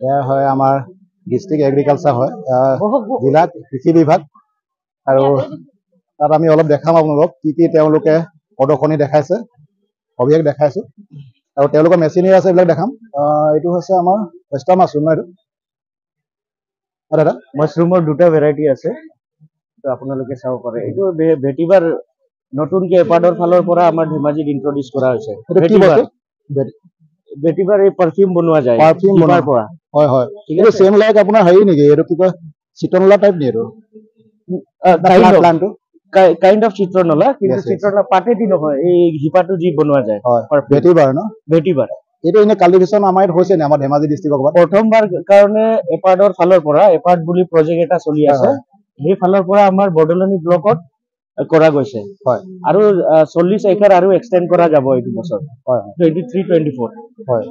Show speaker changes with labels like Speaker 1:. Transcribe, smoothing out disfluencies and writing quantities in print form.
Speaker 1: এয়া হয় আমাৰ ডিষ্ট্ৰিক্ট এগ্ৰিকালচাৰ হয় জিলা কৃষি বিভাগ আৰু তাত আমি অলপ দেখাম আপোনালোকক কি তেওঁলোকে প্ৰদৰ্শনী দেখাইছে সবিশেষ দেখাইছো আৰু তেওঁলোকৰ মেচিনেৰী আছে এইবিলাক দেখাম এইটো হৈছে আমাৰ oyster মাছৰুম ন এইটো দাদা
Speaker 2: মাছৰুমৰ দুটা ভেৰাইটি আছে তো আপোনালোকে চাব পাৰে এইটো ভেটিভাৰ নতুনকে এপাডৰ ফালৰ পৰা আমাৰ ধেমাজিত ইন্ট্ৰোডিউস কৰা হৈছে ভেটিভাৰ এই পাৰফিউম বনোৱা যায়
Speaker 1: পাৰফিউম বনোৱাৰ পৰা হয় হয় এইটো সেম লাইক আপোনাৰ হেৰি নেকি এইটো কি কয় চিটনলা টাইপ নি এইটো প্লান্টটো
Speaker 2: কাইন্ড অফ চিত্ৰনলা কিন্তু চিত্ৰনলা পাতেদি নহয় এই হিপাটো যি বনোৱা যায়
Speaker 1: ভেটিভাৰ ন
Speaker 2: ভেটিভাৰ
Speaker 1: এইটো এনে কাল্টিভেশ্যন আমাৰ ইয়াত হৈছে নে আমাৰ ধেমাজি ডিষ্ট্ৰিক্টৰ
Speaker 2: প্ৰথমবাৰ কাৰণে এপাৰ্ডৰ ফালৰ পৰা এপাৰ্ড বুলি প্ৰজেক্ট এটা চলি আছে সেই ফালৰ পৰা আমাৰ বৰদলনি ব্লকত কৰা গৈছে
Speaker 1: হয়
Speaker 2: আৰু 40 একাৰ আৰু এক্সটেন্ড কৰা যাব এইটো বছৰ হয় 23-24
Speaker 1: হয়